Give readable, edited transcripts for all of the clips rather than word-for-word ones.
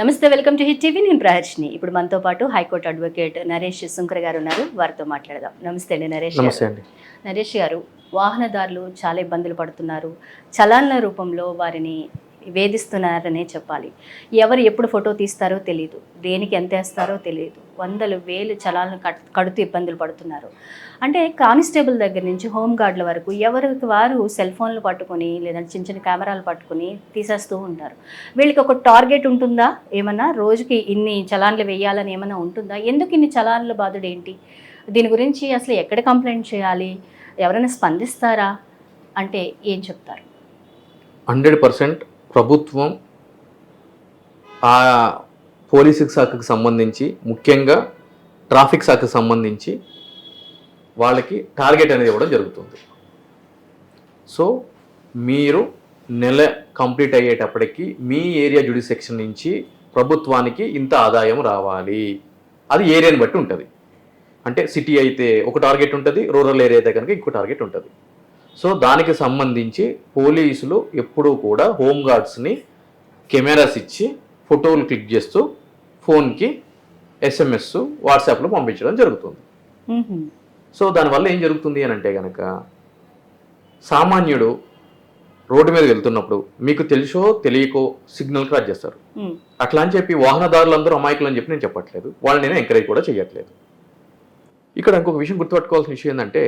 నమస్తే, welcome to hit TV. నేను ప్రహర్షిని. ఇప్పుడు మనతో పాటు హైకోర్టు అడ్వకేట్ నరేష్ సుంకర గారు ఉన్నారు. వారితో మాట్లాడదాం. నమస్తే అండి నరేష్. నమస్తే అండి. నరేష్ గారు, వాహనదారులు చాలా ఇబ్బందులు పడుతున్నారు. చలాన్ల రూపంలో వారిని వేధిస్తున్నారనే చెప్పాలి. ఎవరు ఎప్పుడు ఫోటో తీస్తారో తెలియదు, దేనికి ఎంత వేస్తారో తెలియదు. వందలు వేలు చలాన్లు కడుతూ ఇబ్బందులు పడుతున్నారు. అంటే కానిస్టేబుల్ దగ్గర నుంచి హోంగార్డుల వరకు ఎవరికి వారు సెల్ ఫోన్లు పట్టుకొని లేదంటే చిన్న చిన్న కెమెరాలు పట్టుకొని తీసేస్తూ ఉంటారు. వీళ్ళకి ఒక టార్గెట్ ఉంటుందా? ఏమన్నా రోజుకి ఇన్ని చలాన్లు వేయాలని ఏమైనా ఉంటుందా? ఎందుకు ఇన్ని చలాన్లు బాధుడు ఏంటి? దీని గురించి అసలు ఎక్కడ కంప్లైంట్ చేయాలి? ఎవరైనా స్పందిస్తారా అంటే ఏం చెప్తారు? 100% ప్రభుత్వం ఆ పోలీసు శాఖకు సంబంధించి, ముఖ్యంగా ట్రాఫిక్ శాఖకు సంబంధించి వాళ్ళకి టార్గెట్ అనేది ఇవ్వడం జరుగుతుంది. సో మీరు నెల కంప్లీట్ అయ్యేటప్పటికి మీ ఏరియా జ్యుడిసెక్షన్ నుంచి ప్రభుత్వానికి ఇంత ఆదాయం రావాలి. అది ఏరియాని బట్టి ఉంటుంది. అంటే సిటీ అయితే ఒక టార్గెట్ ఉంటుంది, రూరల్ ఏరియా అయితే కనుక ఇంకో టార్గెట్ ఉంటుంది. సో దానికి సంబంధించి పోలీసులు ఎప్పుడూ కూడా హోంగార్డ్స్ని కెమెరాస్ ఇచ్చి ఫోటోలు క్లిక్ చేస్తూ ఫోన్కి SMS వాట్సాప్లో పంపించడం జరుగుతుంది. సో దానివల్ల ఏం జరుగుతుంది అని అంటే కనుక, సామాన్యుడు రోడ్డు మీద వెళ్తున్నప్పుడు మీకు తెలుసో తెలియకో సిగ్నల్ క్రాస్ చేస్తారు. అట్లా అని చెప్పి వాహనదారులందరూ అమాయకులు అని చెప్పి నేను చెప్పట్లేదు, వాళ్ళని నేను ఎంకరేజ్ కూడా చేయట్లేదు. ఇక్కడ ఇంకొక విషయం గుర్తుపెట్టుకోవాల్సిన విషయం ఏంటంటే,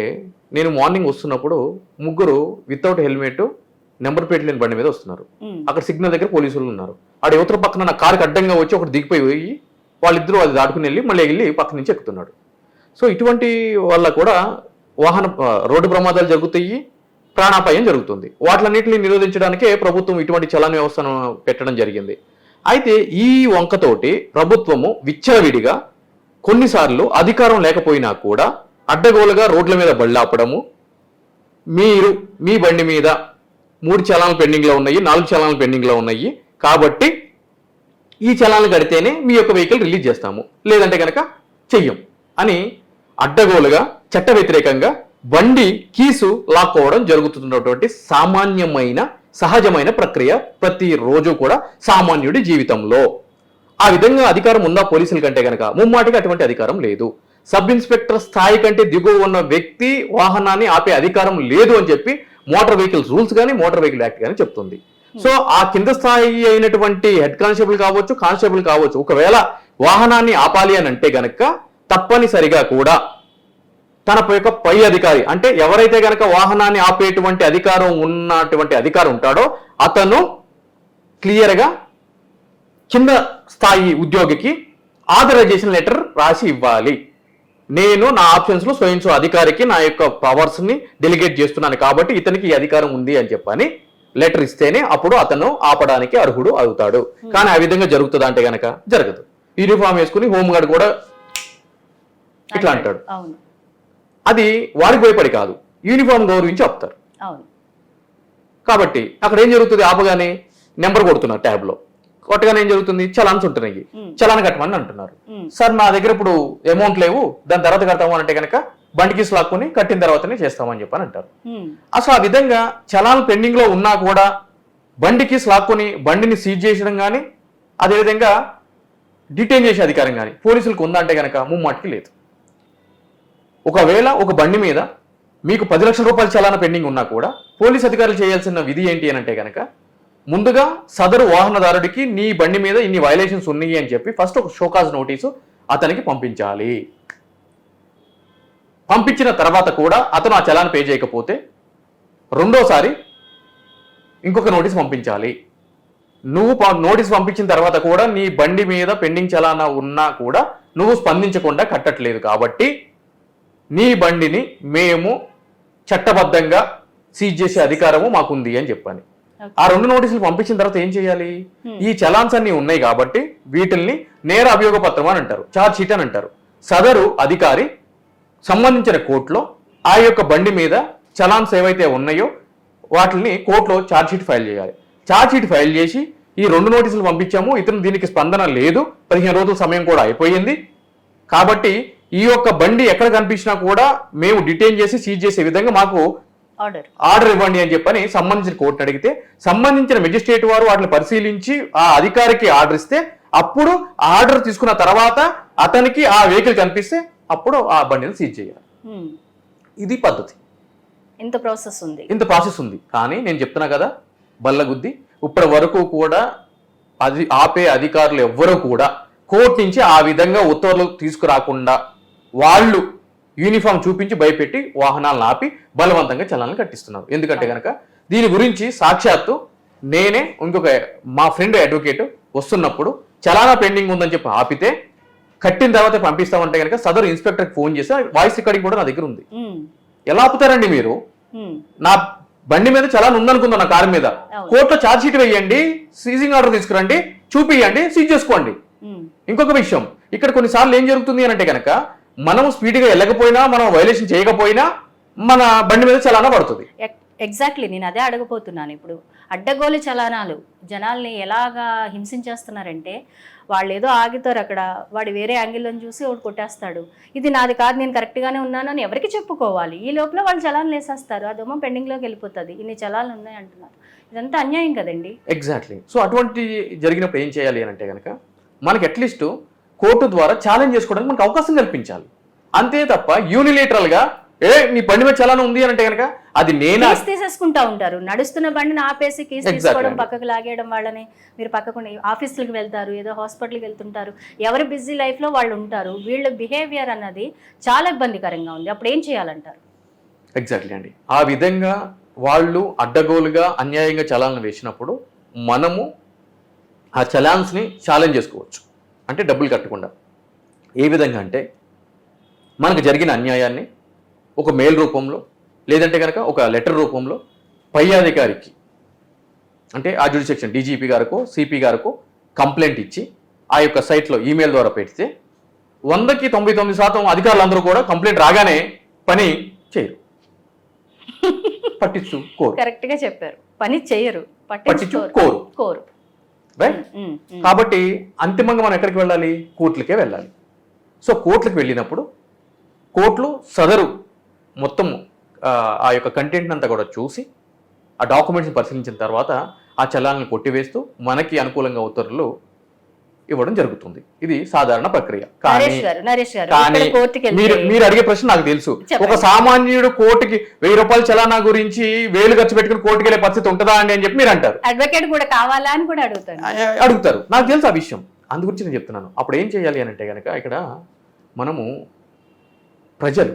నేను మార్నింగ్ వస్తున్నప్పుడు ముగ్గురు వితౌట్ హెల్మెట్ నెంబర్ ప్లేట్ లేని బండి మీద వస్తున్నారు. అక్కడ సిగ్నల్ దగ్గర పోలీసులు ఉన్నారు. ఆడ యువతల పక్కన నా కారుకి అడ్డంగా వచ్చి ఒకటి దిగిపోయి వాళ్ళిద్దరూ అది దాటుకుని వెళ్ళి మళ్ళీ వెళ్ళి పక్క నుంచి ఎక్కుతున్నాడు. సో ఇటువంటి వల్ల కూడా రోడ్డు ప్రమాదాలు జరుగుతాయి, ప్రాణాపాయం జరుగుతుంది. వాటిలన్నింటినీ నిరోధించడానికే ప్రభుత్వం ఇటువంటి చలాన్ వ్యవస్థను పెట్టడం జరిగింది. అయితే ఈ వంకతోటి ప్రభుత్వము విచ్చలవిడిగా కొన్నిసార్లు అధికారం లేకపోయినా కూడా అడ్డగోలుగా రోడ్ల మీద బళ్ళాపడము, మీరు మీ బండి మీద 3 చలాన్లు పెండింగ్లో ఉన్నాయి, 4 చలాన్లు పెండింగ్లో ఉన్నాయి కాబట్టి ఈ చలాన్లు కడితేనే మీ యొక్క వెహికల్ రిలీజ్ చేస్తాము, లేదంటే కనుక చెయ్యం అని అడ్డగోలుగా చట్ట వ్యతిరేకంగా బండి కీసు లాక్కోవడం జరుగుతున్నటువంటి సామాన్యమైన సహజమైన ప్రక్రియ ప్రతిరోజు కూడా సామాన్యుడి జీవితంలో. ఆ విధంగా అధికారం ఉందా పోలీసుల కంటే కనుక? ముమ్మాటికి అటువంటి అధికారం లేదు. సబ్ ఇన్స్పెక్టర్ స్థాయి కంటే దిగువ ఉన్న వ్యక్తి వాహనాన్ని ఆపే అధికారం లేదు అని చెప్పి మోటార్ వెహికల్స్ రూల్స్ కానీ మోటార్ వెహికల్ యాక్ట్ కానీ చెప్తుంది. సో ఆ కింద స్థాయి అయినటువంటి హెడ్ కానిస్టేబుల్ కావచ్చు, కానిస్టేబుల్ కావచ్చు, ఒకవేళ వాహనాన్ని ఆపాలి అని అంటే గనక తప్పనిసరిగా కూడా తన యొక్క పై అధికారి, అంటే ఎవరైతే గనక వాహనాన్ని ఆపేటువంటి అధికారం ఉన్నటువంటి అధికారి ఉంటాడో అతను క్లియర్గా కింద స్థాయి ఉద్యోగికి ఆథరైజేషన్ లెటర్ రాసి ఇవ్వాలి. నేను నా ఆప్షన్స్లో స్వయంసో అధికారికి నా యొక్క పవర్స్ని డెలిగేట్ చేస్తున్నాను కాబట్టి ఇతనికి ఈ అధికారం ఉంది అని చెప్పని లెటర్ ఇస్తేనే అప్పుడు అతను ఆపడానికి అర్హుడు అవుతాడు. కానీ ఆ విధంగా జరుగుతుందా అంటే గనక జరగదు. యూనిఫామ్ వేసుకుని హోంగార్డ్ కూడా ఇట్లా అంటాడు. అది వారికి భయపడి కాదు, యూనిఫామ్ గౌరవించి ఆపుతారు. కాబట్టి అక్కడ ఏం జరుగుతుంది? ఆపగానే నెంబర్ కొడుతున్నారు ట్యాబ్లో, కొట్టగానే ఏం జరుగుతుంది? చలాన్స్ ఉంటున్నాయి, చలాన్ కట్టమని అంటున్నారు. సార్ నా దగ్గర ఇప్పుడు అమౌంట్ లేవు, దాని తర్వాత కడతాము అంటే కనుక బండికి లాక్కుని కట్టిన తర్వాతనే చేస్తామని చెప్పని అంటారు. అసలు ఆ విధంగా చలాన్ పెండింగ్ లో ఉన్నా కూడా బండికి లాక్కుని బండిని సీజ్ చేయడం కానీ అదేవిధంగా డిటైన్ చేసే అధికారం కానీ పోలీసులకు ఉందా అంటే కనుక ముమ్మాటికి లేదు. ఒకవేళ ఒక బండి మీద మీకు 10 లక్షల రూపాయల చలానా పెండింగ్ ఉన్నా కూడా పోలీస్ అధికారులు చేయాల్సిన విధి ఏంటి అని అంటే కనుక, ముందుగా సదరు వాహనదారుడికి నీ బండి మీద ఇన్ని వైలేషన్స్ ఉన్నాయి అని చెప్పి ఫస్ట్ ఒక షోకాజ్ నోటీసు అతనికి పంపించాలి. పంపించిన తర్వాత కూడా అతను ఆ చలాన్ పే చేయకపోతే రెండోసారి ఇంకొక నోటీస్ పంపించాలి. నువ్వు నోటీస్ పంపించిన తర్వాత కూడా నీ బండి మీద పెండింగ్ చలానా ఉన్నా కూడా నువ్వు స్పందించకుండా కట్టట్లేదు కాబట్టి నీ బండిని మేము చట్టబద్ధంగా సీజ్ చేసే అధికారము మాకుంది అని చెప్పాను. ఆ 2 నోటీసులు పంపించిన తర్వాత ఏం చేయాలి? ఈ చలాన్స్ అన్ని ఉన్నాయి కాబట్టి వీటిల్ని నేర అభియోగ పత్రం అని అంటారు, ఛార్జ్ షీట్ అని అంటారు. సదరు అధికారి సంబంధించిన కోర్టులో ఆ యొక్క బండి మీద చలాన్స్ ఏవైతే ఉన్నాయో వాటిని కోర్టులో ఛార్జ్ షీట్ ఫైల్ చేయాలి. ఛార్జ్ షీట్ ఫైల్ చేసి ఈ 2 నోటీసులు పంపించాము, ఇతను దీనికి స్పందన లేదు, 15 రోజుల సమయం కూడా అయిపోయింది కాబట్టి ఈ యొక్క బండి ఎక్కడ కనిపించినా కూడా మేము డిటైన్ చేసి సీజ్ చేసే విధంగా మాకు ఆర్డర్ ఇవ్వండి అని చెప్పని సంబంధించిన కోర్టును అడిగితే సంబంధించిన మెజిస్ట్రేట్ వారు వాటిని పరిశీలించి ఆ అధికారికి ఆర్డర్ ఇస్తే అప్పుడు ఆర్డర్ తీసుకున్న తర్వాత అతనికి ఆ వెహికల్ కనిపిస్తే అప్పుడు ఆ బండిని సీజ్ చేయాలి. ఇది పద్ధతి. ఇంత ప్రాసెస్ ఉంది. కానీ నేను చెప్తున్నా కదా, బల్లగుద్ది ఇప్పటి వరకు కూడా ఆపే అధికారులు ఎవ్వరూ కూడా కోర్టు నుంచి ఆ విధంగా ఉత్తర్వులు తీసుకురాకుండా వాళ్ళు యూనిఫామ్ చూపించి భయపెట్టి వాహనాలను ఆపి బలవంతంగా చలాలను కట్టిస్తున్నారు. ఎందుకంటే కనుక దీని గురించి సాక్షాత్తు నేనే ఇంకొక మా ఫ్రెండ్ అడ్వకేట్ వస్తున్నప్పుడు చలానా పెండింగ్ ఉందని చెప్పి ఆపితే కట్టిన తర్వాత పంపిస్తామంటే కనుక సదరు ఇన్స్పెక్టర్కి ఫోన్ చేసి వాయిస్ రికార్డింగ్ కూడా నా దగ్గర ఉంది. ఎలా ఆపుతారండి మీరు? నా బండి మీద చలాన్ ఉందనుకుందా, నా కారు మీద, కోర్టులో ఛార్జ్ షీట్ వేయండి, సీజింగ్ ఆర్డర్ తీసుకురండి, చూపియండి, సీజ్ చేసుకోండి. ఇంకొక విషయం, ఇక్కడ కొన్నిసార్లు ఏం జరుగుతుంది అని అంటే కనుక మనం స్పీడ్గా వెళ్ళకపోయినా, మనం వైలేషన్ చేయకపోయినా మన బండి మీద చలానా పడుతుంది. ఎగ్జాక్ట్లీ, నేను అదే అడగపోతున్నాను. ఇప్పుడు అడ్డగోలు చలానాలు జనాల్ని ఎలాగా హింసించేస్తున్నారంటే, వాళ్ళు ఏదో ఆగుతారు అక్కడ, వాడు వేరే యాంగిల్లో చూసి ఒకటి కొట్టేస్తాడు, ఇది నాది కాదు, నేను కరెక్ట్గానే ఉన్నాను అని ఎవరికి చెప్పుకోవాలి? ఈ లోపల వాళ్ళు చలాన్లు వేసేస్తారు, అదేమో పెండింగ్లోకి వెళ్ళిపోతుంది. ఇన్ని చలాన్లు ఉన్నాయి అంటున్నారు. ఇదంతా అన్యాయం కదండి. ఎగ్జాక్ట్లీ. సో అటువంటి జరిగినప్పుడు ఏం చేయాలి అని అంటే కనుక మనకి అట్లీస్ట్ కోర్టు ద్వారా ఛాలెంజ్ చేసుకోవడానికి మనకు అవకాశం కల్పించాలి. అంతే తప్ప యూనిలేటరల్గా నీ బండి మీద చలానా ఉంది అని అంటే కనుక అది నేనే తీసేసుకుంటా ఉంటారు. నడుస్తున్న బండిని ఆపేసి కేసు తీసుకోవడం, పక్కకు లాగేయడం, వాళ్ళని మీరు పక్కకు ఆఫీసులకు వెళ్తారు, ఏదో హాస్పిటల్కి వెళ్తుంటారు, ఎవరి బిజీ లైఫ్ లో వాళ్ళు ఉంటారు. వీళ్ళ బిహేవియర్ అన్నది చాలా ఇబ్బందికరంగా ఉంది. అప్పుడు ఏం చేయాలంటారు? ఎగ్జాక్ట్లీ అండి. ఆ విధంగా వాళ్ళు అడ్డగోలుగా అన్యాయంగా చలాలను వేసినప్పుడు మనము ఆ చలాన్స్ని ఛాలెంజ్ చేసుకోవచ్చు. అంటే డబ్బులు కట్టకుండా. ఏ విధంగా అంటే మనకు జరిగిన అన్యాయాన్ని ఒక మెయిల్ రూపంలో లేదంటే కనుక ఒక లెటర్ రూపంలో పై అధికారికి, అంటే ఆ జ్యుడిషియల్ డీజీపీ గారికో సిపి గారికో కంప్లైంట్ ఇచ్చి ఆ యొక్క సైట్లో ఈమెయిల్ ద్వారా పెడితే 100కి 99% అధికారులందరూ కూడా కంప్లైంట్ రాగానే పని చేయరు, పట్టించుకోరు. కరెక్ట్ గా చెప్పారు, పని చేయరు, పట్టించుకోరు. రైట్. కాబట్టి అంతిమంగా మనం ఎక్కడికి వెళ్ళాలి? కోర్టులకే వెళ్ళాలి. సో కోర్టులకు వెళ్ళినప్పుడు కోర్టులు సదరు మొత్తం ఆ యొక్క కంటెంట్ అంతా కూడా చూసి ఆ డాక్యుమెంట్స్ని పరిశీలించిన తర్వాత ఆ చలాలను కొట్టివేస్తూ మనకి అనుకూలంగా ఉత్తర్వులు ఇవ్వడం జరుగుతుంది. ఇది సాధారణ ప్రక్రియ. కానీ మీరు అడిగే ప్రశ్న నాకు తెలుసు, ఒక సామాన్యుడు కోర్టుకి 1000 రూపాయల చలానా గురించి 1000 ఖర్చు పెట్టుకుని కోర్టుకి వెళ్ళే పరిస్థితి ఉంటుందా అండి అని చెప్పి మీరు అంటారు. అడ్వకేట్ కూడా కావాలా అని కూడా అడుగుతారు. నాకు తెలుసు ఆ విషయం, అందు గురించి నేను చెప్తున్నాను. అప్పుడు ఏం చేయాలి అని అంటే కనుక ఇక్కడ మనము ప్రజలు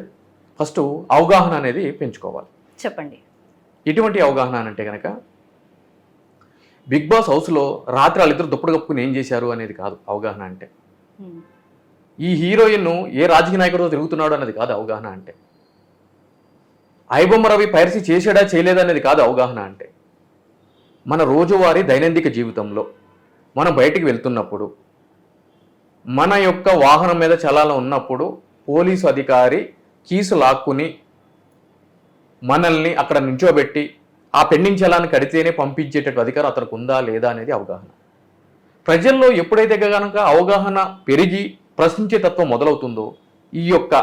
ఫస్ట్ అవగాహన అనేది పెంచుకోవాలి. చెప్పండి. ఎటువంటి అవగాహన అంటే కనుక బిగ్ బాస్ హౌస్లో రాత్రి వాళ్ళిద్దరు దుప్పటి కప్పుకుని ఏం చేశారు అనేది కాదు అవగాహన అంటే. ఈ హీరోయిన్ ఏ రాజకీయ నాయకుడితో తిరుగుతున్నాడు అన్నది కాదు అవగాహన అంటే. ఐబొమ్మ రవి పైరసీ చేశాడా చేయలేదా అనేది కాదు అవగాహన అంటే. మన రోజువారీ దైనందిక జీవితంలో మనం బయటికి వెళ్తున్నప్పుడు, మన యొక్క వాహనం మీద చలానా ఉన్నప్పుడు పోలీసు అధికారి కీసు లాక్కుని మనల్ని అక్కడ నించోబెట్టి ఆ పెండింగ్ చలాన్ని కడితేనే పంపించేటట్టు అధికారం అతనికి ఉందా లేదా అనేది అవగాహన. ప్రజల్లో ఎప్పుడైతే కనుక అవగాహన పెరిగి ప్రశ్నించే తత్వం మొదలవుతుందో ఈ యొక్క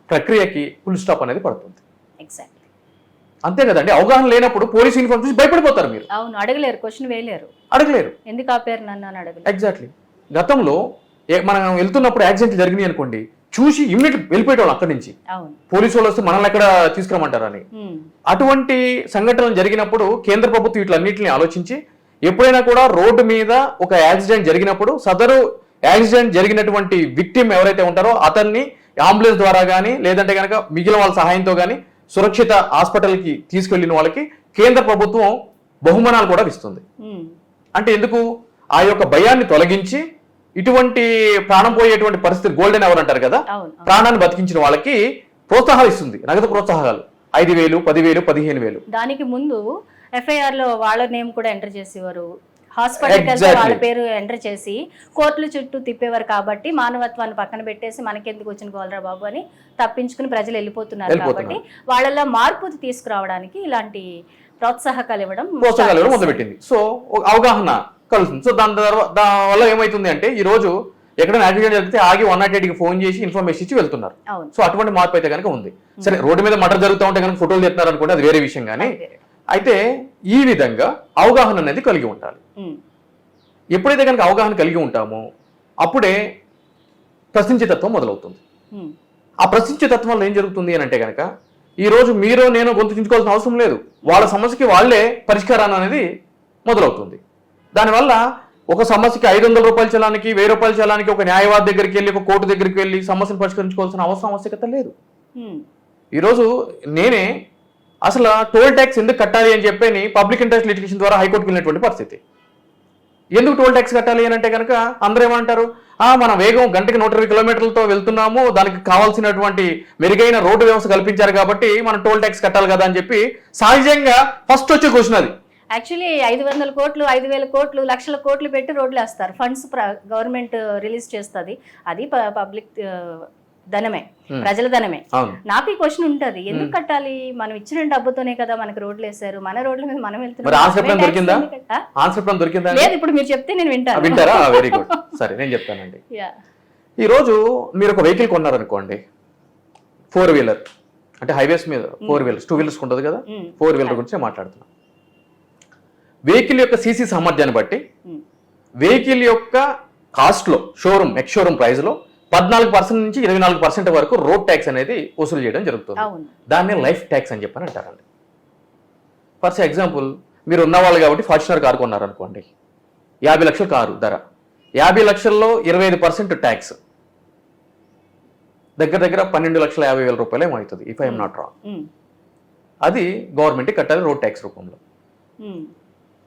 ప్రక్రియకి ఫుల్ స్టాప్ అనేది పడుతుంది. అంతే కదండి. అవగాహన లేనప్పుడు పోలీస్ యూనిఫామ్ చూసి భయపడిపోతారు. మీరు అవును, అడగలేరు, క్వశ్చన్ వేయలేరు, అడగలేరు, ఎందుకు ఆపారు నన్ను అని అడగలేరు. ఎగ్జాక్ట్లీ. గతంలో మనం వెళ్తున్నప్పుడు యాక్సిడెంట్ జరిగినాయి అనుకోండి, చూసి ఇమ్మీడియట్ వెళ్ళిపోయేవాళ్ళం అక్కడి నుంచి. పోలీసు వాళ్ళు వస్తే మనల్ని ఎక్కడ తీసుకురమ్మంటారని. అటువంటి సంఘటనలు జరిగినప్పుడు కేంద్ర ప్రభుత్వం వీటిలన్నింటినీ ఆలోచించి ఎప్పుడైనా కూడా రోడ్డు మీద ఒక యాక్సిడెంట్ జరిగినప్పుడు సదరు యాక్సిడెంట్ జరిగినటువంటి విక్టిమ్ ఎవరైతే ఉంటారో అతన్ని అంబులెన్స్ ద్వారా కానీ లేదంటే కనుక మిగిలిన వాళ్ళ సహాయంతో కానీ సురక్షిత హాస్పిటల్కి తీసుకెళ్లిన వాళ్ళకి కేంద్ర ప్రభుత్వం బహుమానాలు కూడా ఇస్తుంది. అంటే ఎందుకు? ఆ యొక్క భయాన్ని తొలగించి ఇటువంటి ప్రాణం పోయేటువంటి పరిస్థితి, గోల్డెన్ అవర్ అంటారు కదా, ప్రాణాన్ని బతికించిన వాళ్ళకి ప్రోత్సాహాలు ఇస్తుంది, నగదు ప్రోత్సాహాలు 5,000, 10,000, 15,000. దానికి ముందు ఎఫ్ఐఆర్ లో వాళ్ళ నేమ్ కూడా ఎంటర్ చేసేవారు, హాస్పిటల్ వాళ్ళ పేరు ఎంటర్ చేసి కోర్టుల చుట్టూ తిప్పేవారు. కాబట్టి మానవత్వాన్ని పక్కన పెట్టేసి మనకెందుకు వచ్చిన గోల్రా బాబు అని తప్పించుకుని ప్రజలు వెళ్ళిపోతున్నారు. కాబట్టి వాళ్ళలో మార్పు తీసుకురావడానికి ఇలాంటి ప్రోత్సాహకాలు ఇవ్వడం మొదలుపెట్టింది. సో అవగాహన కలుస్తుంది. సో దాని వల్ల ఏమైతుంది అంటే ఈ రోజు ఎక్కడైనా యాక్సిడెంట్ జరిగితే ఆగి 108కి ఫోన్ చేసి ఇన్ఫర్మేషన్ ఇచ్చి వెళ్తున్నారు. సో అటువంటి మార్పు అయితే కనుక ఉంది. సరే, రోడ్డు మీద మర్డర్ జరుగుతూ ఉంటే కనుక ఫోటోలు తెస్తున్నారు అనుకోండి, అది వేరే విషయం. కానీ అయితే ఈ విధంగా అవగాహన అనేది కలిగి ఉండాలి. ఎప్పుడైతే కనుక అవగాహన కలిగి ఉంటామో అప్పుడే ప్రశ్నించే తత్వం మొదలవుతుంది. ఆ ప్రశ్నించే తత్వం వల్ల ఏం జరుగుతుంది అని అంటే కనుక ఈరోజు మీరు నేను గొంతు చించుకోవాల్సిన అవసరం లేదు, వాళ్ళ సమస్యకి వాళ్ళే పరిష్కారాన్ని అనేది మొదలవుతుంది. దానివల్ల ఒక సమస్యకి 500 రూపాయల చలానికి 1000 రూపాయల చలానికి ఒక న్యాయవాది దగ్గరికి వెళ్ళి ఒక కోర్టు దగ్గరికి వెళ్ళి సమస్యను పరిష్కరించుకోవాల్సిన ఆవశ్యకత లేదు. ఈరోజు నేనే అసలు టోల్ ట్యాక్స్ ఎందుకు కట్టాలి అని చెప్పని పబ్లిక్ ఇంట్రెస్ట్ లిటిగేషన్ ద్వారా హైకోర్టుకు వెళ్ళినటువంటి పరిస్థితి. ఎందుకు టోల్ ట్యాక్స్ కట్టాలి అని అంటే కనుక అందరూ ఏమంటారు, మన వేగం గంటకి 120 కిలోమీటర్లతో వెళ్తున్నాము, దానికి కావాల్సినటువంటి మెరుగైన రోడ్డు వ్యవస్థ కల్పించారు కాబట్టి మనం టోల్ ట్యాక్స్ కట్టాలి కదా అని చెప్పి సహజంగా ఫస్ట్ వచ్చే క్వశ్చన్ అది. యాక్చువల్లీ 500 కోట్లు 5,000 కోట్లు లక్షల కోట్లు పెట్టి రోడ్లు వేస్తారు, ఫండ్స్ గవర్నమెంట్ రిలీజ్ చేస్తుంది, అది పబ్లిక్ ధనమే, ప్రజల ధనమే. నాకు ఈ క్వశ్చన్ ఉంటది, ఎందుకు కట్టాలి, మనం ఇచ్చిన డబ్బుతోనే కదా మనకి రోడ్లు వేశారు, మన రోడ్ల మీద మనం వెళ్తున్నాం. లేదు, ఇప్పుడు మీరు చెప్తే నేను వింటాను. వింటారా? వెరీ గుడ్, సరే నేను చెప్తానండి. ఈ రోజు మీరు ఒక వెహికల్ కొన్నారనుకోండి, 4 వీలర్, అంటే హైవేస్ మీద 4 వీలర్స్ 2 వీలర్స్ ఉంటుంది కదా, 4 వీలర్ గురించి మాట్లాడుతున్నాం. వెహికల్ యొక్క సీసీ సామర్థ్యాన్ని బట్టి వెహికల్ యొక్క కాస్ట్ లో షోరూమ్ ఎక్స్ షోరూమ్ ప్రైస్ లో 14% నుంచి 24% వరకు రోడ్ ట్యాక్స్ అనేది వసూలు చేయడం జరుగుతుంది. దాన్ని లైఫ్ ట్యాక్స్ అని చెప్పని అంటారండి. ఫర్ ఎగ్జాంపుల్, మీరు ఉన్నవాళ్ళు కాబట్టి ఫార్చునర్ కారు కొన్నారనుకోండి, 50 లక్షల కారు ధర, 50 లక్షల్లో 25% ట్యాక్స్, దగ్గర దగ్గర 12,50,000 రూపాయలు ఏమవుతుంది, ఇఫ్ ఐఎమ్ నాట్ రాంగ్. అది గవర్నమెంట్ కట్టాలి రోడ్ ట్యాక్స్ రూపంలో,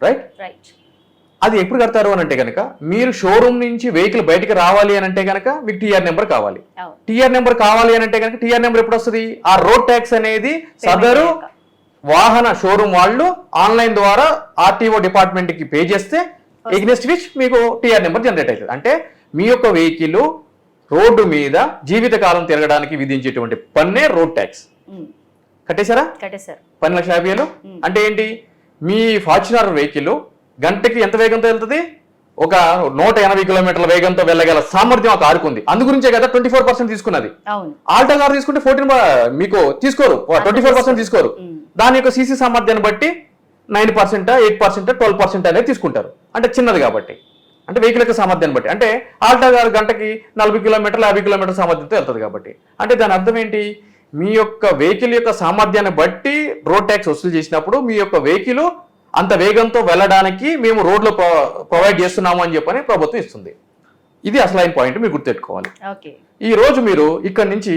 రైట్? అది ఎప్పుడు కడతారు అని అంటే కనుక మీరు షోరూమ్ నుంచి వెహికల్ బయటకు రావాలి అని అంటే కనుక మీకు టీఆర్ నెంబర్ కావాలి. టీఆర్ నెంబర్ కావాలి అని అంటే కనుక టీఆర్ నెంబర్ ఎప్పుడు వస్తుంది? ఆ రోడ్ ట్యాక్స్ అనేది సదరు వాహన షోరూమ్ వాళ్ళు ఆన్లైన్ ద్వారా ఆర్టీఓ డిపార్ట్మెంట్ కి పే చేస్తే ఎగ్నెస్ట్ విచ్ మీకు టీఆర్ నెంబర్ జనరేట్ అవుతుంది. అంటే మీ యొక్క వెహికల్ రోడ్డు మీద జీవితకాలం తిరగడానికి విధించేటువంటి పన్నే రోడ్ ట్యాక్స్. కట్టేశారా? 12,50,000. అంటే ఏంటి, మీ ఫార్చునర్ వెహికల్ గంటకి ఎంత వేగంతో వెళ్తుంది? ఒక 180 కిలోమీటర్ల వేగంతో వెళ్ళగల సామర్థ్యం ఆ కారుకు ఉంది. అందు గురించే కదా 24% తీసుకున్నది. ఆల్టో కారు తీసుకుంటే 14 మీకు తీసుకోరు, 24% తీసుకోరు. దాని యొక్క సీసీ సామర్థ్యాన్ని బట్టి 9%, 8%, 12% అనేది తీసుకుంటారు. అంటే చిన్నది కాబట్టి, అంటే వెహికల్ యొక్క సామర్థ్యాన్ని బట్టి. అంటే ఆల్టో కారు గంటకి 40 కిలోమీటర్లు 50 కిలోమీటర్ల సామర్థ్యంతో వెళ్తుంది కాబట్టి. అంటే దాని అర్థం ఏంటి, మీ యొక్క వెహికల్ యొక్క సామర్థ్యాన్ని బట్టి రోడ్ ట్యాక్స్ వసూలు చేసినప్పుడు మీ యొక్క వెహికల్ అంత వేగంతో వెళ్ళడానికి మేము రోడ్లు ప్రొవైడ్ చేస్తున్నాము అని చెప్పని ప్రభుత్వం ఇస్తుంది. ఇది అసలైన పాయింట్ మీరు గుర్తెట్టుకోవాలి. ఈ రోజు మీరు ఇక్కడ నుంచి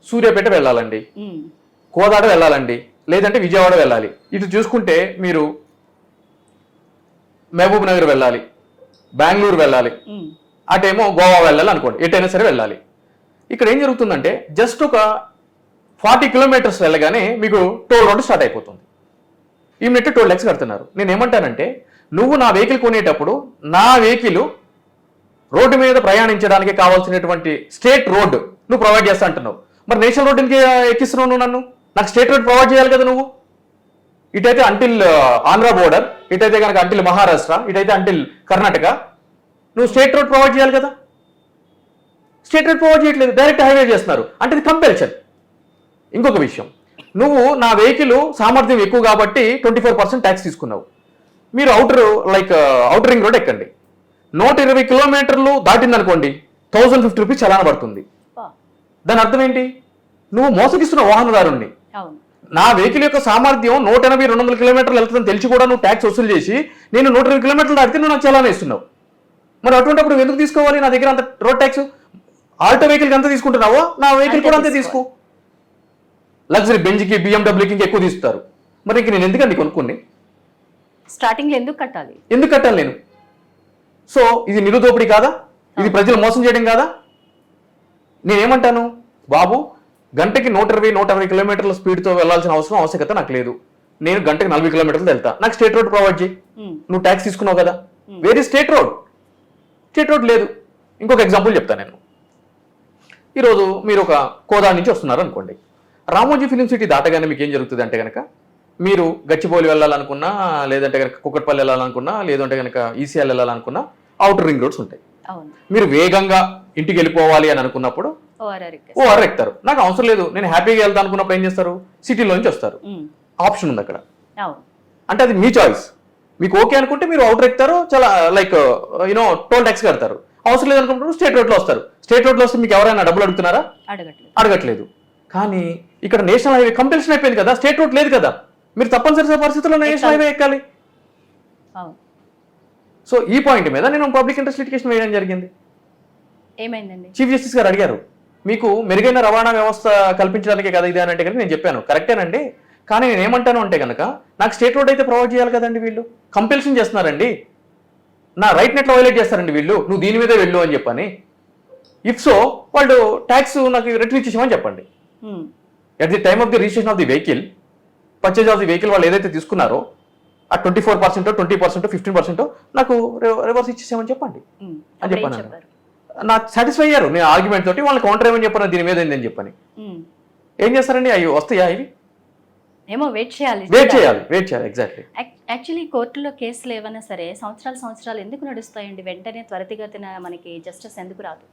సూర్యాపేట వెళ్ళాలండి, కోదాడ వెళ్ళాలండి, లేదంటే విజయవాడ వెళ్ళాలి. ఇటు చూసుకుంటే మీరు మహబూబ్ నగర్ వెళ్ళాలి, బెంగళూరు వెళ్ళాలి, అటేమో గోవా వెళ్ళాలి అనుకోండి, ఎటైనా సరే వెళ్ళాలి. ఇక్కడ ఏం జరుగుతుందంటే జస్ట్ ఒక 40 కిలోమీటర్స్ వెళ్ళగానే మీకు టోల్ రోడ్డు స్టార్ట్ అయిపోతుంది. ఇమ్మీడియట్ టోల్ ట్యాక్స్ కడుతున్నారు. నేను ఏమంటానంటే, నువ్వు నా వెహికల్ కొనేటప్పుడు నా వెహికల్ రోడ్డు మీద ప్రయాణించడానికి కావాల్సినటువంటి స్టేట్ రోడ్ నువ్వు ప్రొవైడ్ చేస్తా అంటున్నావు, మరి నేషనల్ రోడ్ ఇంకే ఎక్కిస్తున్నావు నువ్వు నన్ను? నాకు స్టేట్ రోడ్ ప్రొవైడ్ చేయాలి కదా నువ్వు. ఇటైతే అంటిల్ ఆంధ్ర బోర్డర్, ఇటైతే కనుక అంటిల్ మహారాష్ట్ర, ఇటైతే అంటిల్ కర్ణాటక, నువ్వు స్టేట్ రోడ్ ప్రొవైడ్ చేయాలి కదా. స్టేట్ రోడ్ ప్రొవైడ్ చేయట్లేదు, డైరెక్ట్ హైవే చేస్తున్నారు. అంటే ఇది కంపల్షన్. ఇంకొక విషయం, నువ్వు నా వెహికల్ సామర్థ్యం ఎక్కువ కాబట్టి 24% ట్యాక్స్ తీసుకున్నావు. మీరు అవుటర్ రింగ్ రోడ్ ఎక్కండి, 120 కిలోమీటర్లు దాటిందనుకోండి, 1,050 రూపీస్ చలానా పడుతుంది. దాని అర్థం ఏంటి, నువ్వు మోసగిస్తున్న వాహనదారుణ్ణి. నా వెహికల్ యొక్క సామర్థ్యం 180-200 కిలోమీటర్లు వెళ్తుందని తెలిసి కూడా నువ్వు ట్యాక్స్ వసూలు చేసి నేను 120 కిలోమీటర్లు దాటితే నువ్వు నాకు చలానా ఇస్తున్నావు. మరి అటువంటిప్పుడు ఎందుకు తీసుకోవాలి నా దగ్గర అంత రోడ్ ట్యాక్స్? ఆల్టో వెహికల్కి ఎంత తీసుకుంటున్నావో నా వెహికల్ కూడా అంతే తీసుకో. లగ్జరీ బెంజ్కి బిఎండబ్ల్యూకి ఇంకా ఎక్కువ తీస్తారు. మరి ఇంక నేను ఎందుకండి కొనుక్కోండి? స్టార్టింగ్ ఎందుకు కట్టాలి నేను? సో ఇది నిరుదోపిడి కాదా? ఇది ప్రజలు మోసం చేయడం కాదా? నేనేమంటాను, బాబు గంటకి 120 కిలోమీటర్ల స్పీడ్తో వెళ్లాల్సిన ఆవశ్యకత నాకు లేదు. నేను గంటకి 40 కిలోమీటర్లు వెళ్తా, నాకు స్టేట్ రోడ్ ప్రొవైడ్ చేయి. నువ్వు ట్యాక్స్ తీసుకున్నావు కదా, వేరే స్టేట్ రోడ్ లేదు. ఇంకొక ఎగ్జాంపుల్ చెప్తాను నేను. ఈరోజు మీరు ఒక కోదాడ నుంచి వస్తున్నారు అనుకోండి, రామోజీ ఫిలిం సిటీ దాటగానే మీకు ఏం జరుగుతుంది అంటే కనుక మీరు గచ్చిబౌలి వెళ్ళాలనుకున్నా, లేదంటే కనుక కుక్కట్పల్లి వెళ్ళాలనుకున్నా, లేదంటే కనుక ఈసీఎల్ వెళ్ళాలనుకున్నా అవుటర్ రింగ్ రోడ్స్ ఉంటాయి. మీరు వేగంగా ఇంటికి వెళ్ళిపోవాలి అని అనుకున్నప్పుడు ఓఆర్ ఎక్కుతారు. నాకు అవసరం లేదు, నేను హ్యాపీగా వెళ్తాను అనుకున్నప్పుడు ఏం చేస్తారు, సిటీలో నుంచి వస్తారు. ఆప్షన్ ఉంది అక్కడ. అంటే అది మీ చాయిస్. మీకు ఓకే అనుకుంటే మీరు అవుటర్ ఎక్కుతారు, చాలా లైక్ యూనో టోల్ ట్యాక్స్ కడతారు. అవసరం లేదనుకుంటున్నారు స్టేట్ రోడ్లో వస్తారు. స్టేట్ రోడ్లో వస్తే మీకు ఎవరైనా డబ్బులు అడుగుతున్నారా? అడగట్లేదు. కానీ ఇక్కడ నేషనల్ హైవే కంపల్షన్ అయిపోయింది కదా, స్టేట్ రోడ్ లేదు కదా, మీరు తప్పనిసరి పరిస్థితుల్లో నేషనల్ హైవే ఎక్కాలి. సో ఈ పాయింట్ మీద నేను పబ్లిక్ ఇంట్రెస్ట్ లిటిగేషన్ వేయడం జరిగింది. ఏమైందండి? చీఫ్ జస్టిస్ గారు అడిగారు, మీకు మెరుగైన రవాణా వ్యవస్థ కల్పించడానికే కదా ఇది అని అంటే కనుక నేను చెప్పాను కరెక్టేనండి, కానీ నేను ఏమంటాను అంటే కనుక నాకు స్టేట్ రోడ్ అయితే ప్రొవైడ్ చేయాలి కదండి. వీళ్ళు కంపల్షన్ చేస్తున్నారండి, నా రైట్ నెట్లో వైలేట్ చేస్తారండి వీళ్ళు, నువ్వు దీని మీదే వెళ్ళు అని చెప్పని. ఇఫ్ సో వాళ్ళు ట్యాక్స్ నాకు రిటర్న్ ఇచ్చేసామని చెప్పండి. At the time of the registration of the vehicle, purchase of the vehicle వాళ్ళు ఏదైతే తీసుకున్నారో ఆ 24%, 20%, 15% నాకు రివర్స్ ఇచ్చేసామని చెప్పండి అని చెప్పాను. నాకు సాటిస్ఫై అయ్యారు నేను ఆర్గ్యుమెంట్ తోటి. వాళ్ళు కౌంటర్ ఏమని చెప్పాను దీని మీద ఏందని చెప్పని. ఏం చేస్తారండి, అవి వస్తాయా? ఇవి ఏమో వెయిట్ చేయాలి. ఎగ్జాక్ట్లీ. యాక్చువల్లీ కోర్టులో కేసులు ఏమైనా సరే సంవత్సరాలు ఎందుకు నడుస్తాయండి? వెంటనే త్వరితగతిన మనకి జస్టిస్ ఎందుకు రాదు?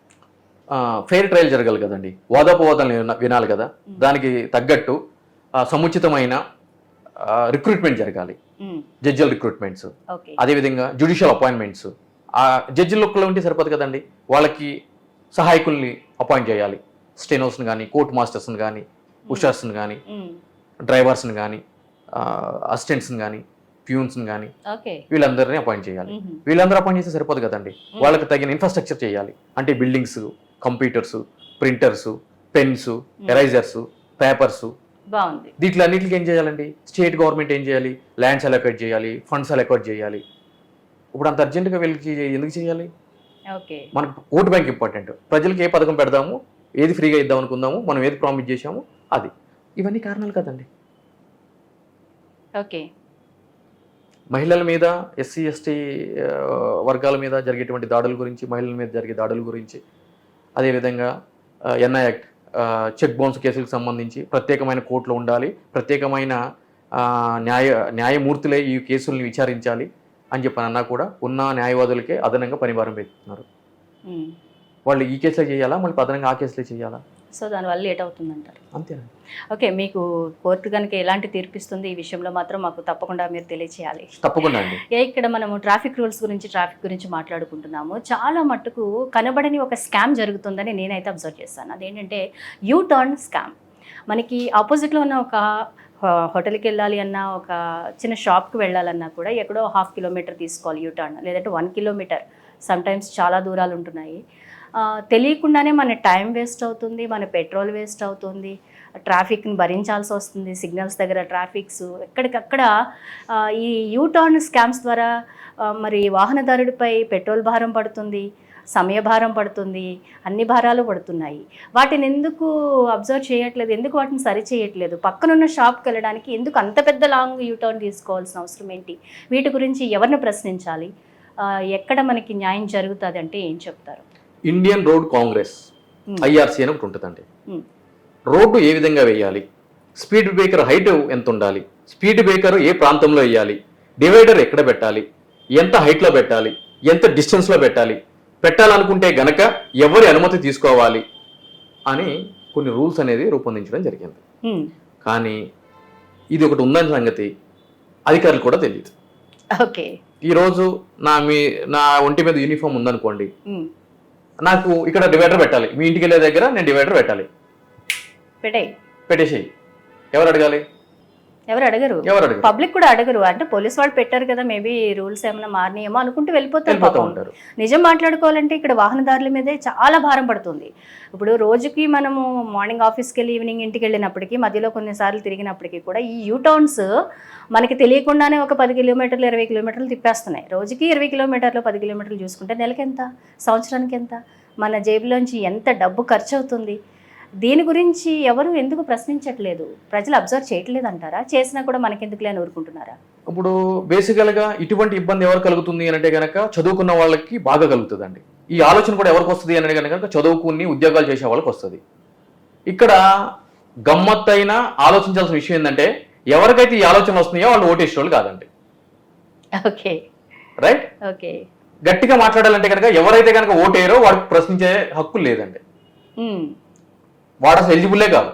ఫెయిర్ ట్రయల్ జరగాలి కదండి, వాదోపవాదాలు వినాలి కదా, దానికి తగ్గట్టు సముచితమైన రిక్రూట్మెంట్ జరగాలి, జడ్జిల రిక్రూట్మెంట్స్, అదేవిధంగా జ్యుడిషియల్ అపాయింట్మెంట్స్. ఆ జడ్జిల ఒక్కలో ఉంటే సరిపోదు కదండి, వాళ్ళకి సహాయకుల్ని అపాయింట్ చేయాలి, స్టెనోస్ని కానీ, కోర్ట్ మాస్టర్స్ని కానీ, ఉషర్స్ని కానీ, డ్రైవర్స్ని కానీ, అసిస్టెంట్స్ని కానీ, ప్యూన్స్ని కానీ, వీళ్ళందరినీ అపాయింట్ చేయాలి. వీళ్ళందరూ అపాయింట్ చేస్తే సరిపోదు కదండి, వాళ్ళకి తగిన ఇన్ఫ్రాస్ట్రక్చర్ చేయాలి. అంటే buildings, computers, printers, pens, erasers, papers. దీంట్లో అన్నింటికి ఏం చేయాలండి? స్టేట్ గవర్నమెంట్ ఏం చేయాలి? ల్యాండ్స్ అలొకేట్ చేయాలి, ఫండ్స్ అలొకేట్ చేయాలి. ఇప్పుడు అంత అర్జెంటుగా వీళ్ళకి ఎందుకు చేయాలి? మనకు ఓటు బ్యాంక్ ఇంపార్టెంట్. ప్రజలకు ఏ పథకం పెడదాము, ఏది ఫ్రీగా ఇద్దాం అనుకుందాము, మనం ఏది ప్రామిస్ చేసాము అది. ఇవన్నీ కారణాలు కదండి. మహిళల మీద, ఎస్సీ ఎస్టీ వర్గాల మీద జరిగేటువంటి దాడుల గురించి, మహిళల మీద జరిగే దాడుల గురించి, అదేవిధంగా ఎన్ఐ యాక్ట్, చెక్ బౌన్స్ కేసులకు సంబంధించి ప్రత్యేకమైన కోర్టులు ఉండాలి, ప్రత్యేకమైన న్యాయమూర్తులే ఈ కేసుల్ని విచారించాలి అని చెప్పని అన్నా కూడా ఉన్న న్యాయవాదులకే అదనంగా పనిభారం పెడుతున్నారు. వాళ్ళు ఈ కేసులో చేయాలా, మళ్ళీ అదనంగా ఆ కేసులో చేయాలా? సో దానివల్ల లేట్ అవుతుందంటారు. అంతేనండి. ఓకే, మీకు కోర్టు కనుక ఎలాంటి తీర్పిస్తుంది ఈ విషయంలో మాత్రం మాకు తప్పకుండా మీరు తెలియచేయాలి. తప్పకుండా అండి. ఇక్కడ మనము ట్రాఫిక్ గురించి మాట్లాడుకుంటున్నాము. చాలా మట్టుకు కనబడని ఒక స్కామ్ జరుగుతుందని నేనైతే అబ్జర్వ్ చేస్తాను. అదేంటంటే యూ టర్న్ స్కామ్. మనకి ఆపోజిట్లో ఉన్న ఒక హోటల్కి వెళ్ళాలి అన్నా, ఒక చిన్న షాప్కి వెళ్ళాలన్నా కూడా ఎక్కడో 1/2 కిలోమీటర్ తీసుకోవాలి యూ టర్న్, లేదంటే 1 కిలోమీటర్. సమ్టైమ్స్ చాలా దూరాలు ఉంటున్నాయి. తెలియకుండానే మన టైం వేస్ట్ అవుతుంది, మన పెట్రోల్ వేస్ట్ అవుతుంది, ట్రాఫిక్ని భరించాల్సి వస్తుంది, సిగ్నల్స్ దగ్గర ట్రాఫిక్స్ ఎక్కడికక్కడ. ఈ యూటర్న్ స్కామ్స్ ద్వారా మరి వాహనదారుడిపై పెట్రోల్ భారం పడుతుంది, సమయ భారం పడుతుంది, అన్ని భారాలు పడుతున్నాయి. వాటిని ఎందుకు అబ్జర్వ్ చేయట్లేదు? ఎందుకు వాటిని సరి చేయట్లేదు? పక్కనున్న షాప్కి వెళ్ళడానికి ఎందుకు అంత పెద్ద లాంగ్ యూటర్న్ తీసుకోవాల్సిన అవసరం ఏంటి? వీటి గురించి ఎవరిని ప్రశ్నించాలి? ఎక్కడ మనకి న్యాయం జరుగుతుంది అంటే ఏం చెప్తారు? ఇండియన్ రోడ్ కాంగ్రెస్, ఐఆర్సీ అని ఒకటి ఉంటుందండి. రోడ్డు ఏ విధంగా వేయాలి, స్పీడ్ బ్రేకర్ హైట్ ఎంత ఉండాలి, స్పీడ్ బ్రేకర్ ఏ ప్రాంతంలో వేయాలి, డివైడర్ ఎక్కడ పెట్టాలి, ఎంత హైట్లో పెట్టాలి, ఎంత డిస్టెన్స్లో పెట్టాలనుకుంటే గనక ఎవరి అనుమతి తీసుకోవాలి అని కొన్ని రూల్స్ అనేది రూపొందించడం జరిగింది. కానీ ఇది ఒకటి ఉందని సంగతి అధికారులు కూడా తెలియదు. ఓకే, ఈరోజు నా ఒంటి మీద యూనిఫామ్ ఉందనుకోండి, నాకు ఇక్కడ డివైడర్ పెట్టాలి, మీ ఇంటికి వెళ్ళే దగ్గర నేను డివైడర్ పెట్టాలి, పెట్టేసేయి. ఎవరు అడగాలి? ఎవరు అడగరు, పబ్లిక్ కూడా అడగరు. అంటే పోలీస్ వాళ్ళు పెట్టారు కదా, మేబీ రూల్స్ ఏమైనా మారినాయేమో అనుకుంటూ వెళ్ళిపోతూ ఉంటారు. నిజం మాట్లాడుకోవాలంటే ఇక్కడ వాహనదారుల మీదే చాలా భారం పడుతుంది. ఇప్పుడు రోజుకి మనము మార్నింగ్ ఆఫీస్కి వెళ్ళి ఈవినింగ్ ఇంటికి వెళ్ళినప్పటికీ, మధ్యలో కొన్నిసార్లు తిరిగినప్పటికీ కూడా ఈ యూటర్న్స్ మనకి తెలియకుండానే ఒక 10 కిలోమీటర్లు 20 కిలోమీటర్లు తిప్పేస్తున్నాయి. రోజుకి 20 కిలోమీటర్లు 10 కిలోమీటర్లు చూసుకుంటే నెలకి ఎంత, సంవత్సరానికి ఎంత, మన జేబులోంచి ఎంత డబ్బు ఖర్చు అవుతుంది? దీని గురించి ఎవరు ఎందుకు ప్రశ్నించట్లేదు? ప్రజలు అబ్జర్వ్ చేయట్లేదు అంటారా? చేసినా కూడా మనకెందుకులే అని ఊరుకుంటున్నారా? ఇప్పుడు బేసికల్గా ఇటువంటి ఇబ్బంది ఎవరు కలుగుతుంది అని అంటే కనుక చదువుకున్న వాళ్ళకి బాగా కలుగుతుందండి. ఈ ఆలోచన కూడా ఎవరికి వస్తుంది అని కనుక చదువుకుని ఉద్యోగాలు చేసే వాళ్ళకి వస్తుంది. ఇక్కడ గమ్మత్తైన ఆలోచించాల్సిన విషయం ఏంటంటే, ఎవరికైతే ఈ ఆలోచన వస్తున్నాయో వాళ్ళు ఓటేసే వాళ్ళు కాదండి. Okay, right. ఓకే, గట్టిగా మాట్లాడాలంటే కనుక ఎవరైతే కనుక ఓటేయరో వాడికి ప్రశ్నించే హక్కు లేదండి. వాడు అసలు ఎలిజిబుల్లే కాదు.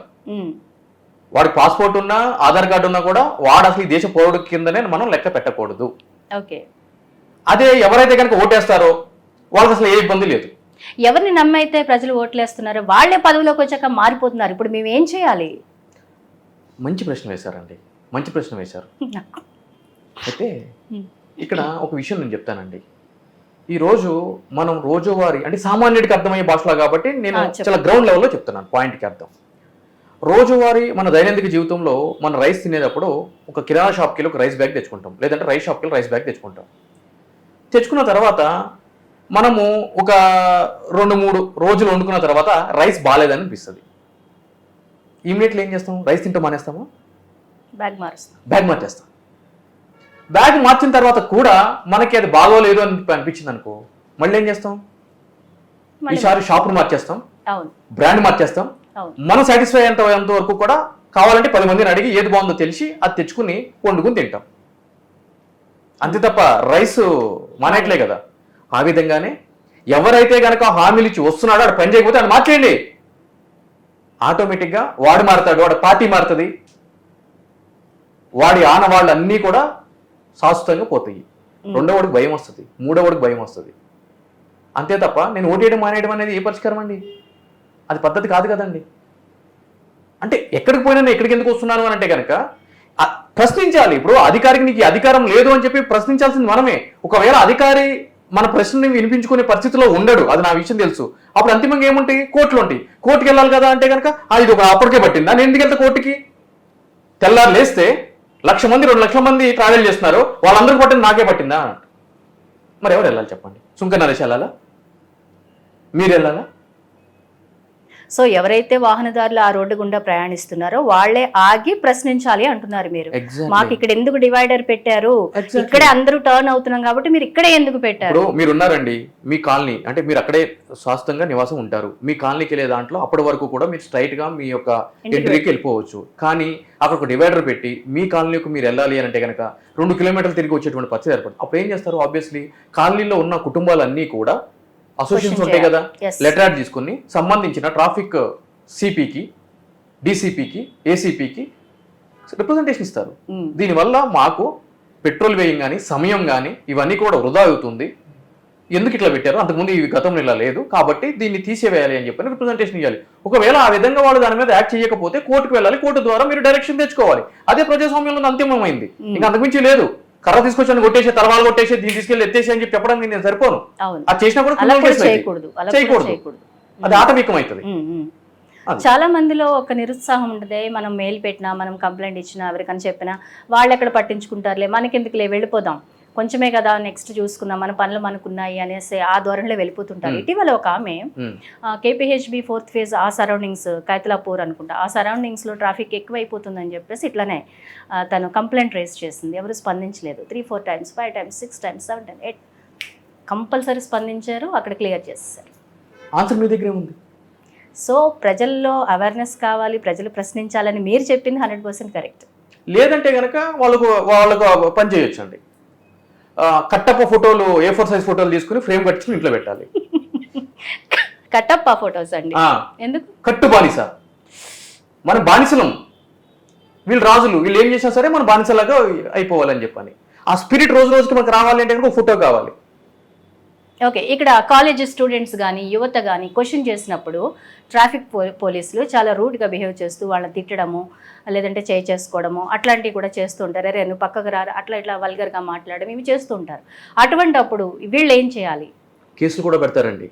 వాడికి పాస్పోర్ట్ ఉన్నా, ఆధార్ కార్డు ఉన్నా కూడా వాడు అసలు ఈ దేశ పౌరుడు కిందనే మనం లెక్క పెట్టకూడదు. ఓకే. అదే ఎవరైతే కనుక ఓటేస్తారో వాళ్ళకి అసలు ఏ ఇబ్బంది లేదు. ఎవరిని నమ్మైతే ప్రజలు ఓట్లేస్తున్నారో వాళ్ళే పదవిలోకి వచ్చాక మారిపోతున్నారు. ఇప్పుడు మేము ఏం చేయాలి? మంచి ప్రశ్న వేశారండి, మంచి ప్రశ్న వేశారు. అయితే ఇక్కడ ఒక విషయం నేను చెప్తానండి. ఈరోజు మనం రోజువారీ అంటే సామాన్యుడికి అర్థమయ్యే భాషలో కాబట్టి నేను చాలా గ్రౌండ్ లెవెల్లో చెప్తున్నాను, పాయింట్కి అర్థం. రోజువారీ మన దైనందిక జీవితంలో మన రైస్ తినేటప్పుడు ఒక కిరాణా షాప్కి వెళ్ళి ఒక రైస్ బ్యాగ్ తెచ్చుకుంటాం, లేదంటే రైస్ షాప్కి వెళ్ళి రైస్ బ్యాగ్ తెచ్చుకుంటాం. తెచ్చుకున్న తర్వాత మనము ఒక 2-3 రోజులు వండుకున్న తర్వాత రైస్ బాగాలేదని అనిపిస్తుంది. ఇమీడియట్లీ ఏం చేస్తాం? రైస్ తింటాం మానేస్తాము, బ్యాగ్ మారుస్తాం, బ్యాగ్ మార్చేస్తాం. బ్యాగ్ మార్చిన తర్వాత కూడా మనకి అది బాగోలేదు అని అనిపించింది అనుకో, మళ్ళీ ఏం చేస్తాం? ఈసారి షాపును మార్చేస్తాం, బ్రాండ్ మార్చేస్తాం. మనం సాటిస్ఫై అయ్యేంత వరకు కూడా కావాలంటే 10 మందిని అడిగి ఏది బాగుందో తెలిసి అది తెచ్చుకుని వండుకుని తింటాం. అంతే తప్ప రైస్ మానేట్లే కదా. ఆ విధంగానే ఎవరైతే గనక హామీలు ఇచ్చి వస్తున్నాడో వాడు పని చేయకపోతే అది మార్చేయండి, ఆటోమేటిక్గా వాడు మారుతాడు, వాడు పార్టీ మారుతుంది, వాడి ఆనవాళ్ళు అన్నీ కూడా శాశ్వతంగా పోతాయి. 2వ వాడికి భయం వస్తుంది, 3వ వాడికి భయం వస్తుంది. అంతే తప్ప నేను ఓటేయడం మానేయడం అనేది ఏ పరిష్కారం అండి? అది పద్ధతి కాదు కదండి. అంటే ఎక్కడికి పోయినా ఎక్కడికి ఎందుకు వస్తున్నాను అని అంటే కనుక ప్రశ్నించాలి. ఇప్పుడు అధికారికి నీకు అధికారం లేదు అని చెప్పి ప్రశ్నించాల్సింది మనమే. ఒకవేళ అధికారి మన ప్రశ్నని వినిపించుకునే పరిస్థితిలో ఉండడు, అది నా విషయం తెలుసు. అప్పుడు అంతిమంగా ఏముంటాయి? కోర్టులు ఉంటాయి. కోర్టుకి వెళ్ళాలి కదా అంటే కనుక ఇది ఒక అప్పటికే పట్టిందా, నేను ఎందుకు వెళ్తా కోర్టుకి? తెల్లారు లేస్తే 1,00,000 మంది 2,00,000 మంది ట్రావెల్ చేస్తున్నారు, వాళ్ళందరికీ పట్టింది నాకే పట్టిందా? మరి ఎవరు వెళ్ళాలి చెప్పండి? సుంక నరేష్ వెళ్ళాలా? మీరు వెళ్ళాలా? సో ఎవరైతే వాహనదారులు ఆ రోడ్డు గుండా ప్రయాణిస్తున్నారో వాళ్ళే ఆగి ప్రశ్నించాలి అంటున్నారు మీరు. మాకు ఇక్కడ ఎందుకు డివైడర్ పెట్టారు, ఇక్కడే అందరూ టర్న్ అవుతున్నాం కాబట్టి మీరు ఇక్కడే ఎందుకు పెట్టారు? మీరు ఉన్నారండి, మీ కాలనీ అంటే మీరు అక్కడే శాశ్వతంగా నివాసం ఉంటారు, మీ కాలనీకి వెళ్ళే దాంట్లో అప్పటి వరకు కూడా మీరు స్ట్రైట్ గా మీ యొక్క ఎంట్రీకి వెళ్ళిపోవచ్చు. కానీ అక్కడ ఒక డివైడర్ పెట్టి మీ కాలనీకి మీరు వెళ్ళాలి అని అంటే కనుక 2 కిలోమీటర్లు తిరిగి వచ్చేటువంటి పరిస్థితి ఏర్పడుతుంది. అప్పుడు ఏం చేస్తారు? ఆబ్వియస్లీ కాలనీలో ఉన్న కుటుంబాలన్నీ కూడా అసోసియేషన్స్ ఉంటాయి కదా, లెటర్ తీసుకుని సంబంధించిన ట్రాఫిక్ సిపికి, డిసిపికి, ఏసీపీకి రిప్రజెంటేషన్ ఇస్తారు. దీనివల్ల మాకు పెట్రోల్ వ్యయం కానీ సమయం కానీ ఇవన్నీ కూడా వృధా అవుతుంది, ఎందుకు ఇట్లా పెట్టారు, అంతకుముందు ఈ గతంలో ఇలా లేదు కాబట్టి దీన్ని తీసేవేయాలి అని చెప్పి రిప్రజెంటేషన్ ఇవ్వాలి. ఒకవేళ ఆ విధంగా వాళ్ళు దాని మీద యాక్ట్ చేయకపోతే కోర్టుకు వెళ్ళాలి, కోర్టు ద్వారా మీరు డైరెక్షన్ తెచ్చుకోవాలి. అదే ప్రజాస్వామ్యంలో అంతిమమైంది, ఇంకా అంతకుమించి లేదు. కర్ర తీసుకొచ్చి కొట్టేసి తలవాళ్ళు కొట్టేసి దీన్ని తీసుకెళ్ళి ఎత్తేసి అని చెప్పి చెప్పడానికి నేను సరిపోను. అది చేసినా కూడా చేయకూడదు, అది ఆటవికం అవుతుంది. చాలా మందిలో ఒక నిరుత్సాహం ఉంటుంది. మనం మెయిల్ పెట్టినా, మనం కంప్లైంట్ ఇచ్చినా, ఎవరికని చెప్పినా వాళ్ళు ఎక్కడ పట్టించుకుంటారులే, మనకెందుకులే వెళ్ళిపోదాం, కొంచెమే కదా నెక్స్ట్ చూసుకుందాం, మన పనులు మనకున్నాయి అనేసి ఆ ధోరణిలో వెళ్ళిపోతుంటారు. ఇటీవల ఒక ఆమె KPHB 4th phase ఆ సరౌండింగ్స్, కైతలాపూర్ అనుకుంటా, ఆ సరౌండింగ్స్లో ట్రాఫిక్ ఎక్కువైపోతుందని చెప్పేసి ఇట్లానే తను కంప్లైంట్ రేస్ చేసింది. ఎవరు స్పందించలేదు. 3-4 times, 5 times, 6 times, 7 times, 8 compulsory స్పందించారు, అక్కడ క్లియర్ చేసేసారు. ఆన్సర్ మీ దగ్గరే ఉంది. సో ప్రజల్లో అవేర్నెస్ కావాలి, ప్రజలు ప్రశ్నించాలని మీరు చెప్పింది 100% కరెక్ట్. లేదంటే కనుక వాళ్ళకు పని చేయొచ్చు అండి. కట్టప్ప ఫోటోలు A4 size ఫోటోలు తీసుకుని ఫ్రేమ్ కట్టుకుని ఇంట్లో పెట్టాలి. కట్టప్ప ఫోటోస్ అండి ఎందుకు? కట్టు బానిస, మన బానిసలం, వీళ్ళు రాజులు, వీళ్ళు ఏం చేసినా సరే మన బానిసలాగా అయిపోవాలని చెప్పని ఆ స్పిరిట్ రోజు రోజుకి మనకు రావాలి అంటే కనుక ఫోటో కావాలి. ఓకే, ఇక్కడ కాలేజ్ స్టూడెంట్స్ కానీ యువత కానీ క్వశ్చన్ చేసినప్పుడు ట్రాఫిక్ పోలీసులు చాలా రూడ్గా బిహేవ్ చేస్తూ వాళ్ళని తిట్టడము, లేదంటే చేసుకోవడము అట్లాంటివి కూడా చేస్తూ ఉంటారు. అరే నువ్వు పక్కకు రా, అట్లా ఇట్లా వల్గర్గా మాట్లాడడం ఇవి చేస్తూ ఉంటారు. అటువంటి అప్పుడు వీళ్ళు ఏం చేయాలి? కేసులు కూడా పెడతారండి.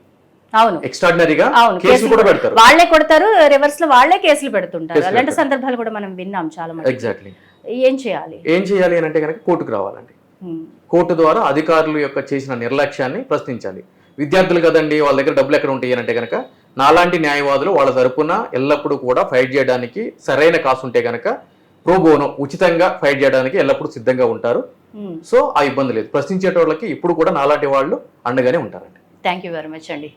అవును, ఎక్స్ట్రాడినరీగా కేసులు కూడా పెడతారు, వాళ్ళే కొడతారు, రివర్స్ లో వాళ్ళే కేసులు పెడుతుంటారు. అలాంటి సందర్భాలు కూడా మనం విన్నాం చాలా మంది. ఎగ్జాక్ట్లీ. ఏం చేయాలి అని అంటే కనుక కోర్టుకు రావాలండి. కోర్టు ద్వారా అధికారులు యొక్క చేసిన నిర్లక్ష్యాన్ని ప్రశ్నించాలి. విద్యార్థులు కదండి, వాళ్ళ దగ్గర డబ్బులు ఎక్కడ ఉంటాయి అంటే కనుక నాలాంటి న్యాయవాదులు వాళ్ళ తరపున ఎల్లప్పుడూ కూడా ఫైట్ చేయడానికి సరైన కాసు ఉంటే కనుక ప్రోబోనో ఉచితంగా ఫైట్ చేయడానికి ఎల్లప్పుడూ సిద్ధంగా ఉంటారు. సో ఆ ఇబ్బంది లేదు. ప్రశ్నించేటోళ్ళకి ఇప్పుడు కూడా నాలాంటి వాళ్ళు అండగానే ఉంటారండి. థ్యాంక్ యూ వెరీ మచ్ అండి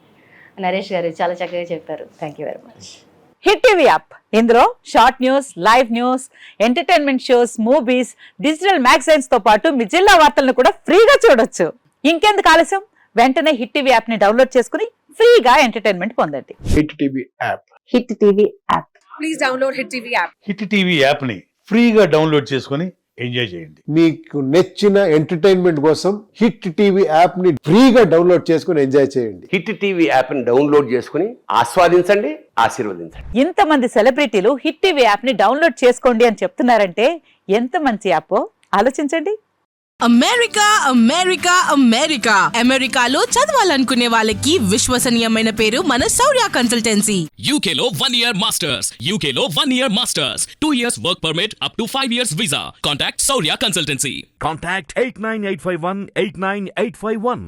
నరేష్ గారు, చాలా చక్కగా చెప్పారు. Thank you very much. Hit TV app, ఇందులో short news, live news, entertainment shows, movies, digital magazines తో పాటు మీ జిల్లా వార్తలను కూడా ఫ్రీగా చూడొచ్చు. ఇంకెందుకు ఆలస్యం, వెంటనే హిట్ టీవీ యాప్ ని డౌన్లోడ్ చేసుకుని ఫ్రీగా ఎంటర్టైన్మెంట్ పొందండి. Hit TV app, hit TV app, please download hit TV app. Hit TV app ని ఫ్రీగా డౌన్లోడ్ చేసుకుని ఎంజాయ్ చేయండి. మీకు నచ్చిన ఎంటర్టైన్మెంట్ కోసం హిట్ టీవీ యాప్ ని ఫ్రీగా డౌన్లోడ్ చేసుకుని ఎంజాయ్ చేయండి. హిట్ టీవీ యాప్ని డౌన్లోడ్ చేసుకుని ఆస్వాదించండి, ఆశీర్వదించండి. ఇంతమంది సెలబ్రిటీలు హిట్ టీవీ యాప్ ని డౌన్లోడ్ చేసుకోండి అని చెప్తున్నారంటే ఎంత మంచి యాప్ ఆలోచించండి. అమెరికా అమెరికా అమెరికా అమెరికాలో చదవాలనుకునే వాళ్ళకి విశ్వసనీయమైన పేరు మన శౌర్య consultancy. UK Law 1 Year Masters. UK Law 1 Year Masters. 2 years work permit up to 5 years visa. Contact Saurya Consultancy. Contact 89851 89851.